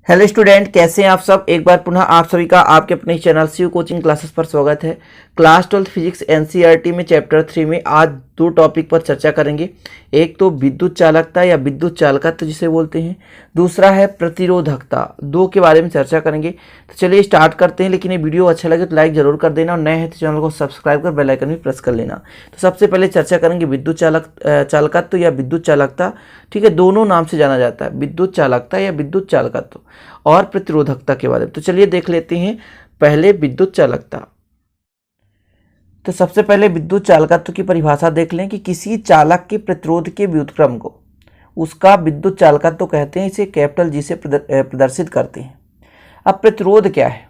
Hello student, कैसे हैं आप सब। एक बार पुनः आप सभी का आपके अपने चैनल सीयू कोचिंग क्लासेस पर स्वागत है। क्लास 12 फिजिक्स एनसीईआरटी में चैप्टर 3 में आज दो टॉपिक पर चर्चा करेंगे। एक तो विद्युत चालकता या विद्युत चालकत्व जिसे बोलते हैं, दूसरा है प्रतिरोधकता। दो के बारे में चर्चा करेंगे। तो चलिए स्टार्ट करते हैं। लेकिन ये वीडियो अच्छा लगे तो लाइक जरूर कर देना और नए हैं तो चैनल को सब्सक्राइब कर बेल आइकन भी प्रेस कर लेना। तो सबसे पहले चर्चा करेंगे विद्युत चालकत्व या विद्युत चालकता। ठीक है, दोनों नाम से जाना जाता है, विद्युत चालकता या विद्युत चालकत्व और प्रतिरोधकता के बारे में। तो चलिए देख लेते हैं पहले विद्युत चालकता। तो सबसे पहले विद्युत चालकत्व की परिभाषा देख लें कि किसी चालक के प्रतिरोध के व्युत्क्रम को उसका विद्युत चालकत्व कहते हैं। इसे कैपिटल जी से प्रदर्शित करते हैं। अब प्रतिरोध क्या है?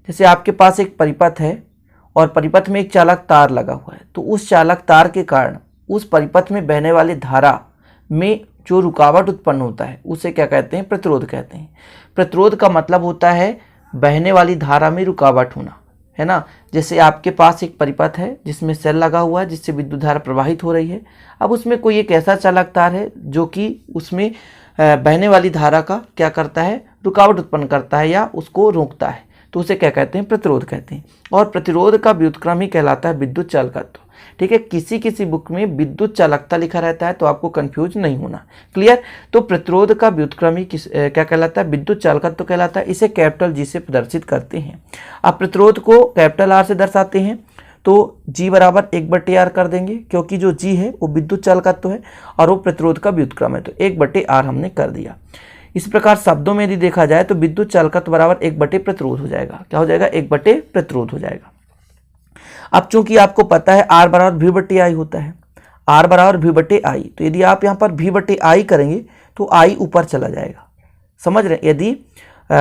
जैसे आपके पास एक परिपथ है और परिपथ में एक चालक तार लगा हुआ है, तो उस चालक तार के कारण उस परिपथ में बहने वाली धारा में जो रुकावट उत्पन्न होता है उसे क्या कहते हैं? प्रतिरोध कहते हैं। प्रतिरोध का मतलब होता है बहने वाली धारा में रुकावट होना, है ना। जैसे आपके पास एक परिपथ है जिसमें सेल लगा हुआ है जिससे विद्युत धारा प्रवाहित हो रही है। अब उसमें कोई एक ऐसा चालक तार है जो कि उसमें बहने वाली धारा का क्या करता है? रुकावट उत्पन्न करता है या उसको रोकता है, तो उसे क्या कहते हैं? प्रतिरोध कहते हैं। और प्रतिरोध का व्युत्क्रम ही कहलाता है विद्युत चालकत्व। ठीक है, किसी बुक में विद्युत चालकता लिखा रहता है तो आपको कंफ्यूज नहीं होना। क्लियर? तो प्रतिरोध का व्युत्क्रम ही क्या कहलाता है? विद्युत चालकत्व कहलाता है। इसे कैपिटल जी से प्रदर्शित करते हैं। आप प्रतिरोध को कैपिटल आर से दर्शाते हैं तो जी बराबर 1/r कर देंगे, क्योंकि जो जी है वो विद्युत चालकत्व है और वो प्रतिरोध का व्युत्क्रम है, तो 1/r हमने कर दिया। इस प्रकार शब्दों में यदि देखा जाए तो विद्युत चालकत्व बराबर 1/प्रतिरोध हो जाएगा। क्या हो जाएगा? 1/प्रतिरोध हो जाएगा। अब चूंकि आपको पता है R बराबर V/I होता है, R बराबर V/I, तो यदि आप यहाँ पर V/I करेंगे तो I ऊपर चला जाएगा। समझ रहे हैं? यदि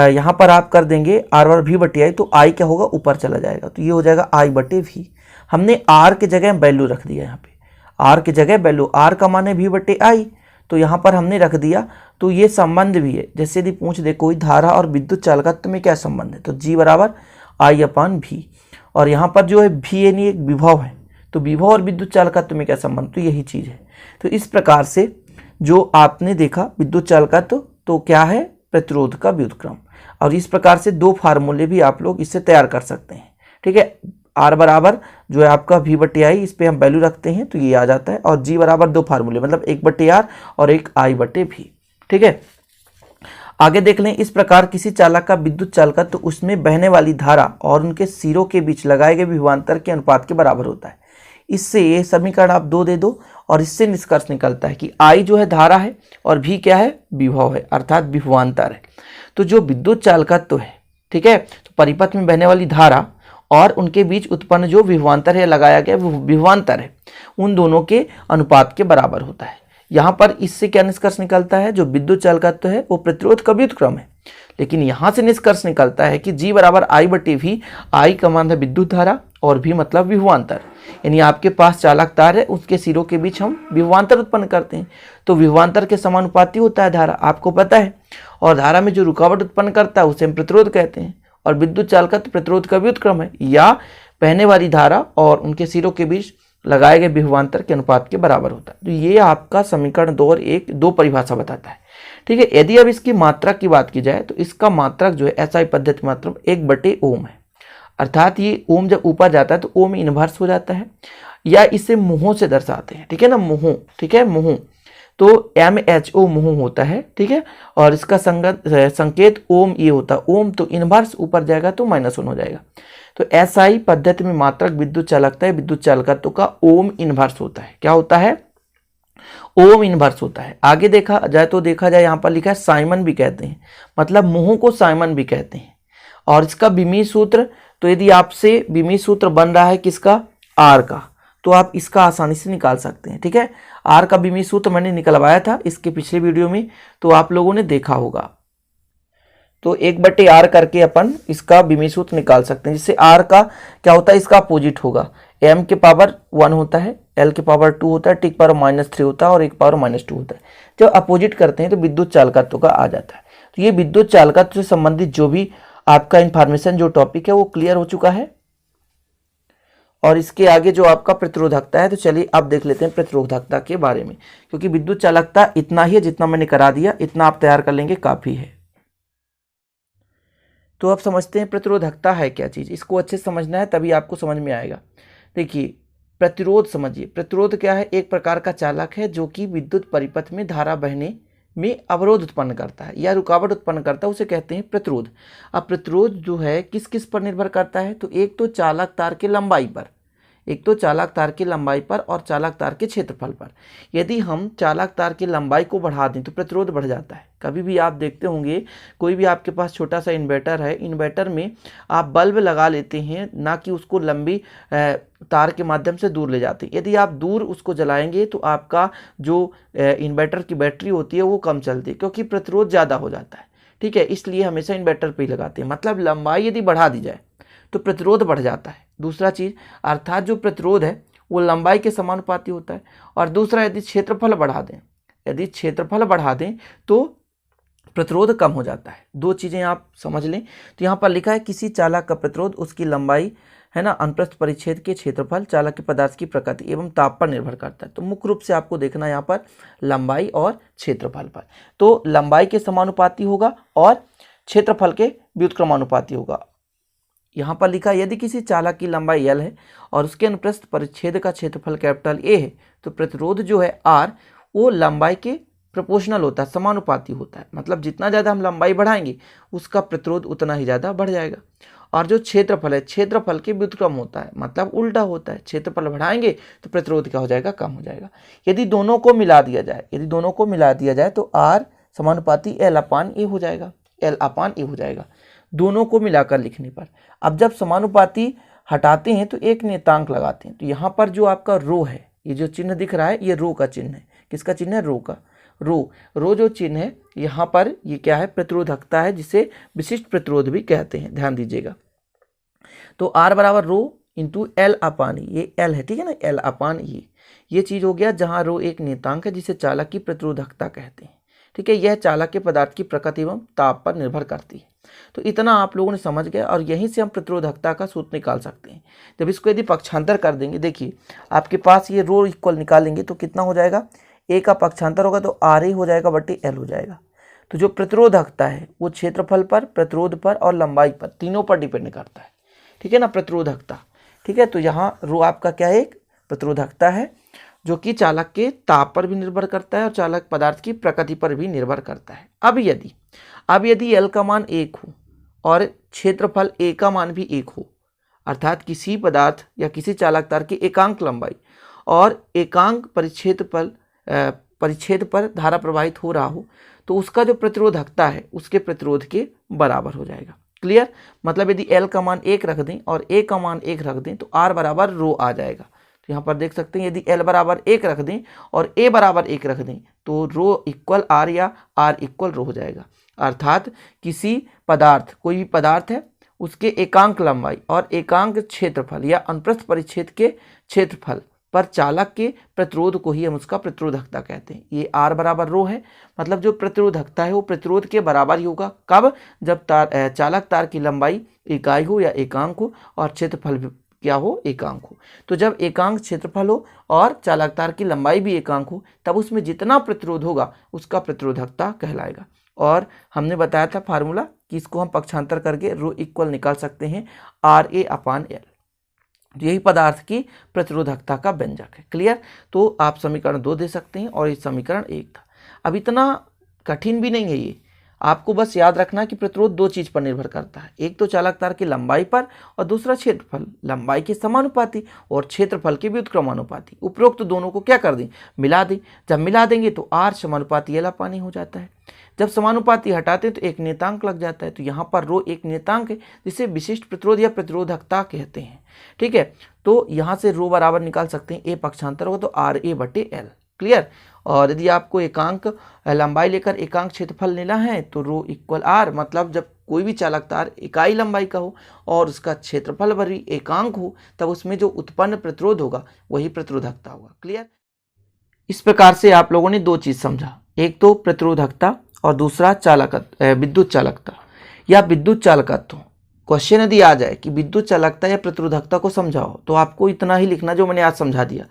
यहाँ पर आप कर देंगे R बराबर V/I तो I क्या होगा? ऊपर चला जाएगा, तो ये हो जाएगा I/V। हमने R के जगह वैल्यू रख दिया। यहाँ पे R के जगह वैल्यू, R का मान है V/I, तो यहाँ पर हमने रख दिया। तो ये संबंध भी है। जैसे यदि पूछ दे कोई धारा और विद्युत चालकत्व में क्या संबंध है, तो G बराबर I/V। और यहाँ पर जो है V यानी एक विभव है, तो विभव और विद्युत चालकत्व में क्या संबंध? तो यही चीज़ है। तो इस प्रकार से जो आपने देखा विद्युत चालकत्व तो क्या है? प्रतिरोध का व्युत्क्रम। और इस प्रकार से दो फार्मूले भी आप लोग इससे तैयार कर सकते हैं। ठीक है, R बराबर जो है आपका V/I, इस पर हम वैल्यू रखते हैं तो ये आ जाता है। और G बराबर दो फार्मूले, मतलब 1/R और एक I/V। ठीक है, आगे देख लें। इस प्रकार किसी चालक का विद्युत चालकत्व तो उसमें बहने वाली धारा और उनके सिरों के बीच लगाए गए विभवांतर के अनुपात के बराबर होता है। इससे ये समीकरण आप 2 दे दो और इससे निष्कर्ष निकलता है कि I जो है धारा है और V क्या है? विभव है, अर्थात विभवांतर है। तो जो विद्युत चालकत्व है, ठीक है, तो परिपथ में बहने वाली धारा और उनके बीच उत्पन्न जो विभवांतर है, लगाया गया विभवांतर है, उन दोनों के अनुपात के बराबर होता है। यहाँ पर इससे क्या निष्कर्ष निकलता है? जो विद्युत चालकत्व है वो प्रतिरोध का व्युत्क्रम है। लेकिन यहाँ से निष्कर्ष निकलता है कि G बराबर I/V। I का मान है विद्युत धारा और V मतलब विभवांतर। यानी आपके पास चालक तार है, उसके सिरों के बीच हम विभवांतर उत्पन्न करते हैं, तो विभवांतर के समानुपाती होता है धारा, आपको पता है। और धारा में जो रुकावट उत्पन्न करता है उसे हम प्रतिरोध कहते हैं। और विद्युत चालकत्व प्रतिरोध का व्युत्क्रम है या बहने वाली धारा और उनके सिरों के बीच लगाए गए विभवांतर के अनुपात के बराबर होता है। तो ये आपका समीकरण 2 और 1 दो परिभाषा बताता है। ठीक है, यदि अब इसकी मात्रक की बात की जाए तो इसका मात्रक जो है SI पद्धति मात्रक 1/ओम है। अर्थात ये ओम जब ऊपर जाता है तो ओम इनवर्स हो जाता है, या इसे मुहों से दर्शाते हैं। ठीक है ना, मुहों। ठीक है, मुहों तो MHO मुहों होता है। ठीक है, और इसका संकेत ओम ये होता है। ओम तो इनवर्स ऊपर जाएगा तो -1 हो जाएगा। तो SI पद्धति में मात्रक विद्युत चालकता है विद्युत चालकत्व का ओम इनवर्स होता है। क्या होता है? ओम इनवर्स होता है। आगे देखा जाए तो देखा जाए यहाँ पर लिखा है साइमन भी कहते हैं, मतलब मुहों को साइमन भी कहते हैं। और इसका विमीय सूत्र, तो यदि आपसे विमीय सूत्र बन रहा है किसका? R का, तो आप इसका आसानी से निकाल सकते हैं। ठीक है, R का विमीय सूत्र मैंने निकलवाया था इसके पिछले वीडियो में, तो आप लोगों ने देखा होगा। तो 1/R करके अपन इसका विमीय सूत्र निकाल सकते हैं, जिससे R का क्या होता है? इसका अपोजिट होगा। M के पावर 1 होता है, L के पावर 2 होता है, T के पावर -3 होता है और 1 पावर -2 होता है। जब अपोजिट करते हैं तो विद्युत चालकत्व का आ जाता है। तो ये विद्युत चालकत्व से संबंधित जो भी आपका इंफॉर्मेशन जो टॉपिक है वो क्लियर हो चुका है। और इसके आगे जो आपका प्रतिरोधकता है, तो चलिए अब देख लेते हैं प्रतिरोधकता के बारे में, क्योंकि विद्युत चालकता इतना ही है जितना मैंने करा दिया, इतना आप तैयार कर लेंगे काफ़ी है। तो अब समझते हैं प्रतिरोधकता है क्या चीज़। इसको अच्छे से समझना है तभी आपको समझ में आएगा। देखिए प्रतिरोध समझिए, प्रतिरोध क्या है, एक प्रकार का चालक है जो कि विद्युत परिपथ में धारा बहने में अवरोध उत्पन्न करता है या रुकावट उत्पन्न करता है, उसे कहते हैं प्रतिरोध। अब प्रतिरोध जो है किस किस पर निर्भर करता है, तो एक तो चालक तार की लंबाई पर, एक तो चालक तार की लंबाई पर और चालक तार के क्षेत्रफल पर। यदि हम चालक तार की लंबाई को बढ़ा दें तो प्रतिरोध बढ़ जाता है। कभी भी आप देखते होंगे कोई भी आपके पास छोटा सा इन्वर्टर है, इन्वर्टर में आप बल्ब लगा लेते हैं, ना कि उसको लंबी तार के माध्यम से दूर ले जाते हैं। यदि आप दूर उसको जलाएंगे तो आपका जो इन्वर्टर की बैटरी होती है वो कम चलती है, क्योंकि प्रतिरोध ज़्यादा हो जाता है। ठीक है, इसलिए हमेशा इन्वर्टर पे ही लगाते हैं। मतलब लंबाई यदि बढ़ा दी जाए तो प्रतिरोध बढ़ जाता है। दूसरा चीज़ अर्थात जो प्रतिरोध है वो लंबाई के समानुपाती होता है। और दूसरा यदि क्षेत्रफल बढ़ा दें, यदि क्षेत्रफल बढ़ा दें तो प्रतिरोध कम हो जाता है। दो चीज़ें आप समझ लें। तो यहाँ पर लिखा है किसी चालक का प्रतिरोध उसकी लंबाई है ना, अनुप्रस्थ परिच्छेद के क्षेत्रफल, चालक के पदार्थ की प्रकृति एवं ताप पर निर्भर करता है। तो मुख्य रूप से आपको देखना यहाँ पर लंबाई और क्षेत्रफल पर। तो लंबाई के समानुपाती होगा और क्षेत्रफल के व्युत्क्रमानुपाती होगा। यहाँ पर लिखा यदि किसी चालक की लंबाई L है और उसके अनुप्रस्थ परिच्छेद का क्षेत्रफल कैपिटल A है तो प्रतिरोध जो है R वो लंबाई के प्रोपोर्शनल होता है, समानुपाती होता है। मतलब जितना ज़्यादा हम लंबाई बढ़ाएंगे उसका प्रतिरोध उतना ही ज़्यादा बढ़ जाएगा। और जो क्षेत्रफल है क्षेत्रफल के व्युत्क्रम होता है, मतलब उल्टा होता है। क्षेत्रफल बढ़ाएंगे तो प्रतिरोध क्या हो जाएगा, कम हो जाएगा। यदि दोनों को मिला दिया जाए, यदि दोनों को मिला दिया जाए तो R समानुपाती L/A हो जाएगा, L/A हो जाएगा दोनों को मिलाकर लिखने पर। अब जब समानुपाती हटाते हैं तो एक नियतांक लगाते हैं। तो यहाँ पर जो आपका रो है, ये जो चिन्ह दिख रहा है ये रो का चिन्ह है। किसका चिन्ह है, रो का। रो जो चिन्ह है यहाँ पर ये क्या है, प्रतिरोधकता है, जिसे विशिष्ट प्रतिरोध भी कहते हैं, ध्यान दीजिएगा। तो R बराबर रो इंटू L/E, ये L है, ठीक है ना, L/E ये चीज़ हो गया जहाँ रो एक नियतांक है जिसे चालक की प्रतिरोधकता कहते हैं। ठीक है, यह चालक के पदार्थ की प्रकृति एवं ताप पर निर्भर करती है। तो इतना आप लोगों ने समझ गया और यहीं से हम प्रतिरोधकता का सूत्र निकाल सकते हैं। जब इसको यदि पक्षांतर कर देंगे, देखिए आपके पास ये रो इक्वल निकालेंगे तो कितना हो जाएगा, ए का पक्षांतर होगा तो RA हो जाएगा बटे L हो जाएगा। तो जो प्रतिरोधकता है वो क्षेत्रफल पर, प्रतिरोध पर और लंबाई पर, तीनों पर डिपेंड करता है। ठीक है ना, प्रतिरोधकता। ठीक है, तो यहाँ रो आपका क्या है, एक प्रतिरोधकता है जो कि चालक के ताप पर भी निर्भर करता है और चालक पदार्थ की प्रकृति पर भी निर्भर करता है। अब यदि L का मान 1 हो और क्षेत्रफल A का मान भी 1 हो, अर्थात किसी पदार्थ या किसी चालक तार की एकांक लंबाई और एकांक परिच्छेद पर धारा प्रवाहित हो रहा हो, तो उसका जो प्रतिरोधकता है उसके प्रतिरोध के बराबर हो जाएगा। क्लियर, मतलब यदि L का मान 1 रख दें और A का मान 1 रख दें तो R बराबर रो आ जाएगा। तो यहाँ पर देख सकते हैं यदि L बराबर 1 रख दें और A बराबर 1 रख दें तो रो इक्वल R या R इक्वल रो हो जाएगा। अर्थात किसी पदार्थ, कोई भी पदार्थ है, उसके एकांक लंबाई और एकांक क्षेत्रफल या अनुप्रस्थ परिच्छेद के क्षेत्रफल पर चालक के प्रतिरोध को ही हम उसका प्रतिरोधकता कहते हैं। ये R बराबर रो है, मतलब जो प्रतिरोधकता है वो प्रतिरोध के बराबर ही होगा। कब, जब चालक तार की लंबाई इकाई हो या एकांक हो और क्षेत्रफल क्या हो, एकांक हो। तो जब एकांक क्षेत्रफल हो और चालक तार की लंबाई भी एकांक हो तब उसमें जितना प्रतिरोध होगा उसका प्रतिरोधकता कहलाएगा। और हमने बताया था फार्मूला कि इसको हम पक्षांतर करके रो इक्वल निकाल सकते हैं RA/L। यही पदार्थ की प्रतिरोधकता का व्यंजक है। क्लियर, तो आप समीकरण 2 दे सकते हैं और ये समीकरण 1 था। अब इतना कठिन भी नहीं है ये, आपको बस याद रखना कि प्रतिरोध दो चीज पर निर्भर करता है, एक तो चालक तार की लंबाई पर और दूसरा क्षेत्रफल, लंबाई के समानुपाती और क्षेत्रफल के व्युत्क्रमानुपाती। उपरोक्त दोनों को क्या कर दें, मिला दें। जब मिला देंगे तो R समानुपाती L/E हो जाता है। जब समानुपाती हटाते तो एक नियतांक लग जाता है। तो यहाँ पर रो एक नियतांक है जिसे विशिष्ट प्रतिरोध या प्रतिरोधकता कहते हैं। ठीक है, तो यहाँ से रो बराबर निकाल सकते हैं, ए पक्षांतर होगा तो RA/L। क्लियर, और यदि आपको एकांक लंबाई लेकर एकांक क्षेत्रफल लेना है तो रो इक्वल R, मतलब जब कोई भी चालक तार इकाई लंबाई का हो और उसका क्षेत्रफल भी एकांक हो तब उसमें जो उत्पन्न प्रतिरोध होगा वही प्रतिरोधकता होगा। क्लियर, इस प्रकार से आप लोगों ने दो चीज समझा, एक तो प्रतिरोधकता और दूसरा विद्युत चालकता या विद्युत चालकत्व। क्वेश्चन यदि आ जाए कि विद्युत चालकता या प्रतिरोधकता को समझाओ तो आपको इतना ही लिखना जो मैंने आज समझा दिया।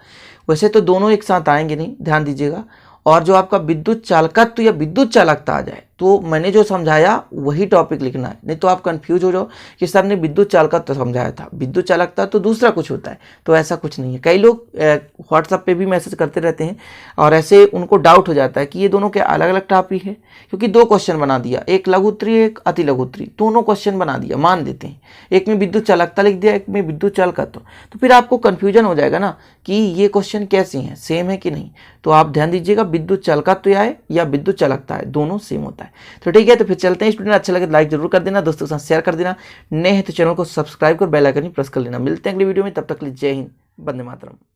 वैसे तो दोनों एक साथ आएंगे नहीं, ध्यान दीजिएगा। और जो आपका विद्युत चालकत्व या विद्युत चालकता आ जाए तो मैंने जो समझाया वही टॉपिक लिखना है, नहीं तो आप कंफ्यूज हो जाओ कि सर ने विद्युत चालकता तो समझाया था, विद्युत चालकता तो दूसरा कुछ होता है। तो ऐसा कुछ नहीं है। कई लोग व्हाट्सएप पे भी मैसेज करते रहते हैं और ऐसे उनको डाउट हो जाता है कि ये दोनों के अलग अलग टॉपिक है, क्योंकि दो क्वेश्चन बना दिया, एक लघु उत्तरीय एक अति लघु उत्तरीय, दोनों क्वेश्चन बना दिया, मान देते हैं, एक में विद्युत चालकता लिख दिया, एक में विद्युत चालकत्व, तो फिर आपको कंफ्यूजन हो जाएगा ना कि ये क्वेश्चन कैसे हैं, सेम है कि नहीं। तो आप ध्यान दीजिएगा, विद्युत चालकत्व आए या विद्युत चालकता है, दोनों सेम होता है। तो ठीक है, तो फिर चलते हैं स्टूडेंट, अच्छा लगे तो लाइक जरूर कर देना, दोस्तों के साथ शेयर कर देना, नए हैं तो चैनल को सब्सक्राइब कर बेल आइकन प्रेस कर लेना। मिलते हैं अगली वीडियो में, तब तक के लिए जय हिंद, वंदे मातरम।